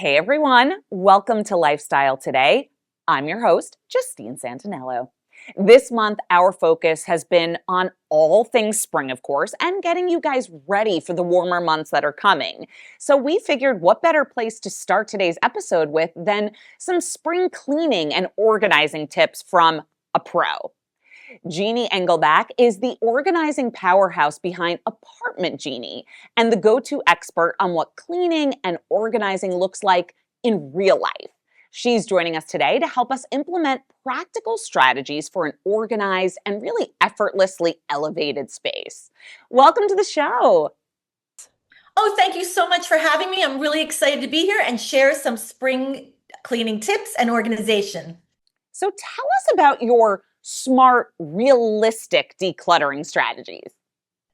Hey everyone, welcome to Lifestyle Today. I'm your host, Justine Santinello. This month, our focus has been on all things spring, of course, and getting you guys ready for the warmer months that are coming. So we figured what better place to start today's episode with than some spring cleaning and organizing tips from a pro. Jeannie Engelbach is the organizing powerhouse behind Apartment Genie and the go-to expert on what cleaning and organizing looks like in real life. She's joining us today to help us implement practical strategies for an organized and really effortlessly elevated space. Welcome to the show. Oh, thank you so much for having me. I'm really excited to be here and share some spring cleaning tips and organization. So tell us about your smart, realistic decluttering strategies.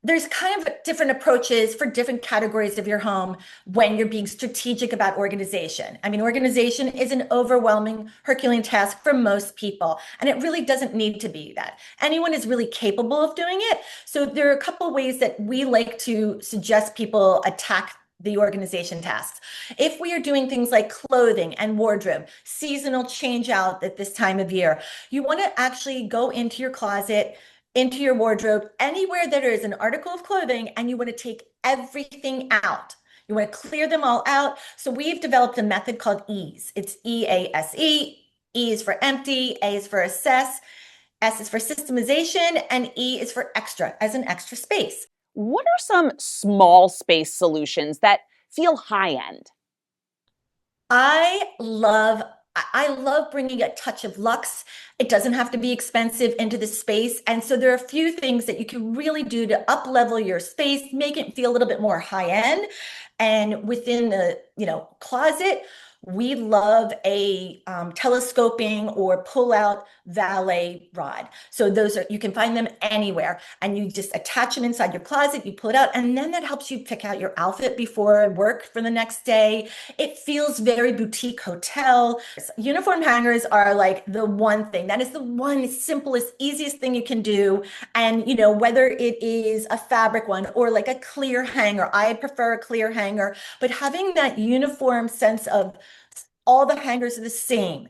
There's kind of different approaches for different categories of your home when you're being strategic about organization. I mean, organization is an overwhelming Herculean task for most people, and it really doesn't need to be that. Anyone is really capable of doing it. So there are a couple of ways that we like to suggest people attack the organization tasks. If we are doing things like clothing and wardrobe, seasonal change out at this time of year, you want to actually go into your closet, into your wardrobe, anywhere that there is an article of clothing, and you want to take everything out. You want to clear them all out. So we've developed a method called EASE. It's EASE. E is for empty, A is for assess, S is for systemization, and E is for extra, as an extra space. What are some small space solutions that feel high end? I love bringing a touch of luxe. It doesn't have to be expensive into the space. And so there are a few things that you can really do to up level your space, make it feel a little bit more high end. And within the, closet, we love a telescoping or pull out valet rod. So you can find them anywhere, and you just attach them inside your closet, you pull it out, and then that helps you pick out your outfit before work for the next day. It feels very boutique hotel. Uniform hangers are like the one thing that is the one simplest, easiest thing you can do. And, whether it is a fabric one or like a clear hanger, I prefer a clear hanger, but having that uniform sense of all the hangers are the same.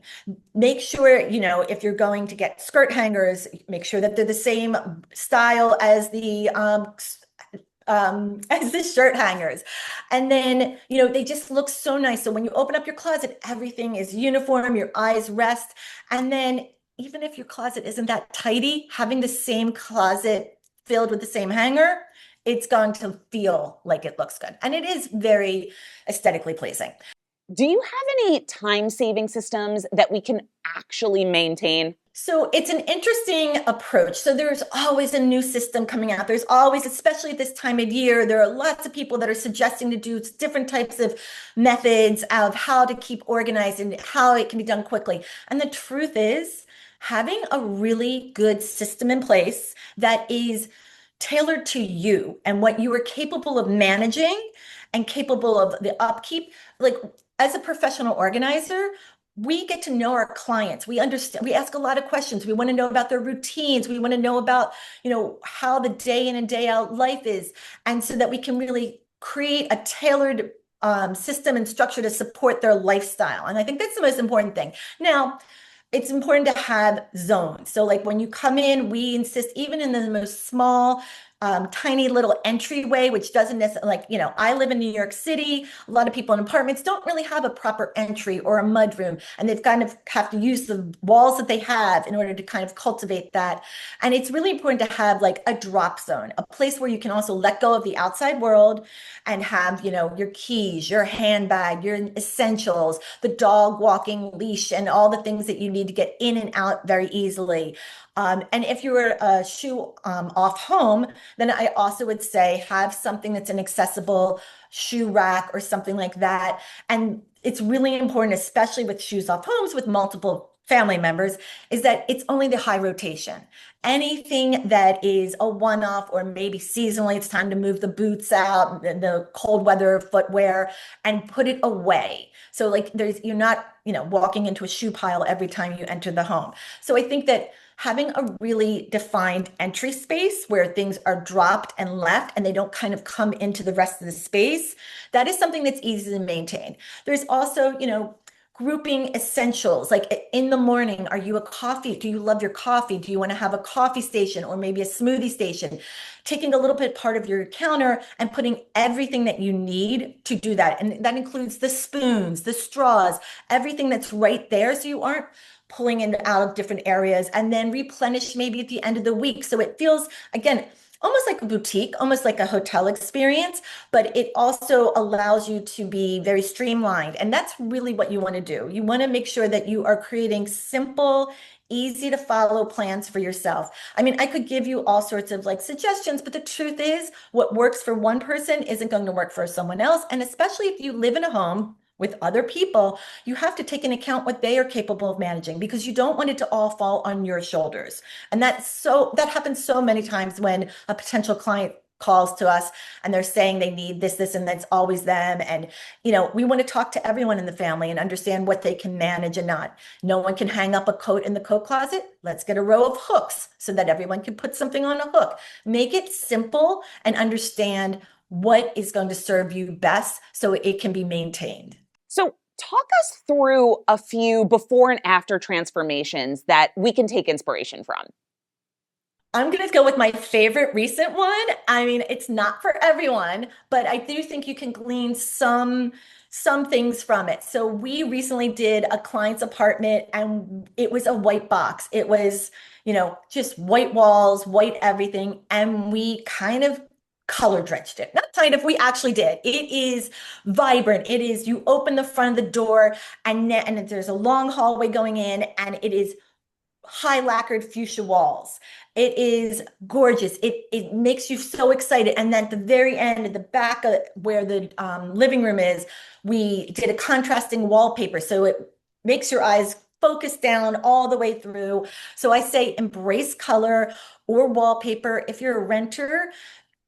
Make sure, if you're going to get skirt hangers, make sure that they're the same style as the shirt hangers. And then, they just look so nice. So when you open up your closet, everything is uniform, your eyes rest. And then even if your closet isn't that tidy, having the same closet filled with the same hanger, it's going to feel like it looks good. And it is very aesthetically pleasing. Do you have any time-saving systems that we can actually maintain? So it's an interesting approach. So there's always a new system coming out. There's always, especially at this time of year, there are lots of people that are suggesting to do different types of methods of how to keep organized and how it can be done quickly. And the truth is, having a really good system in place that is tailored to you and what you are capable of managing and capable of the upkeep, like as a professional organizer, we get to know our clients. We understand, we ask a lot of questions. We want to know about their routines. We want to know about, how the day in and day out life is. And so that we can really create a tailored system and structure to support their lifestyle. And I think that's the most important thing. Now, it's important to have zones. So like when you come in, we insist even in the most small, tiny little entryway, which doesn't necessarily I live in New York City. A lot of people in apartments don't really have a proper entry or a mudroom, and they've kind of have to use the walls that they have in order to kind of cultivate that. And it's really important to have like a drop zone, a place where you can also let go of the outside world and have, your keys, your handbag, your essentials, the dog walking leash, and all the things that you need to get in and out very easily. And if you were a shoe off home, then I also would say have something that's an accessible shoe rack or something like that. And it's really important, especially with shoes off homes with multiple family members, is that it's only the high rotation. Anything that is a one-off or maybe seasonally, it's time to move the boots out, the cold weather footwear, and put it away. So you're not, walking into a shoe pile every time you enter the home. So I think that having a really defined entry space where things are dropped and left and they don't kind of come into the rest of the space, that is something that's easy to maintain. There's also, grouping essentials. Like in the morning, are you a coffee? Do you love your coffee? Do you want to have a coffee station or maybe a smoothie station? Taking a little bit part of your counter and putting everything that you need to do that. And that includes the spoons, the straws, everything that's right there. So you aren't pulling it out of different areas, and then replenish maybe at the end of the week. So it feels, again, almost like a boutique, almost like a hotel experience, but it also allows you to be very streamlined. And that's really what you want to do. You want to make sure that you are creating simple, easy to follow plans for yourself. I mean, I could give you all sorts of like suggestions, but the truth is, what works for one person isn't going to work for someone else. And especially if you live in a home with other people, you have to take into account what they are capable of managing, because you don't want it to all fall on your shoulders. And that happens so many times when a potential client calls to us and they're saying they need this, and that's always them. And, we want to talk to everyone in the family and understand what they can manage and not. No one can hang up a coat in the coat closet. Let's get a row of hooks so that everyone can put something on a hook. Make it simple and understand what is going to serve you best so it can be maintained. So, talk us through a few before and after transformations that we can take inspiration from. I'm going to go with my favorite recent one. I mean, it's not for everyone, but I do think you can glean some things from it. So we recently did a client's apartment and it was a white box. It was, just white walls, white everything, and we kind of color drenched it. Not kind of, we actually did. It is vibrant. It is, you open the front of the door and there's a long hallway going in, and it is high lacquered fuchsia walls. It is gorgeous. It makes you so excited. And then at the very end, at the back of where the living room is, we did a contrasting wallpaper. So it makes your eyes focus down all the way through. So I say embrace color or wallpaper. If you're a renter,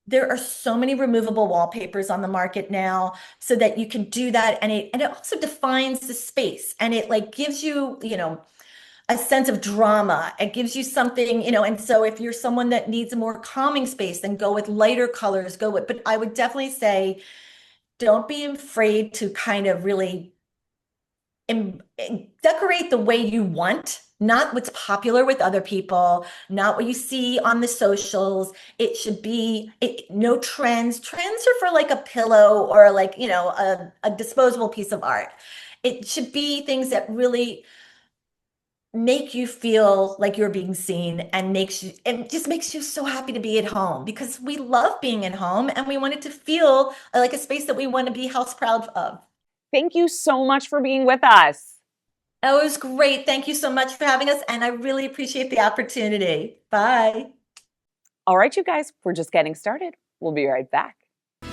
there are so many removable wallpapers on the market now so that you can do that. And it also defines the space, and it like gives you, a sense of drama. It gives you something, and so if you're someone that needs a more calming space, then go with lighter colors, but I would definitely say, don't be afraid to kind of really decorate the way you want, not what's popular with other people, not what you see on the socials. It should be no trends. Trends are for like a pillow or like, a disposable piece of art. It should be things that really make you feel like you're being seen, and just makes you so happy to be at home, because we love being at home and we want it to feel like a space that we want to be house proud of. Thank you so much for being with us. Oh, it was great. Thank you so much for having us, and I really appreciate the opportunity. Bye. All right, you guys, we're just getting started. We'll be right back.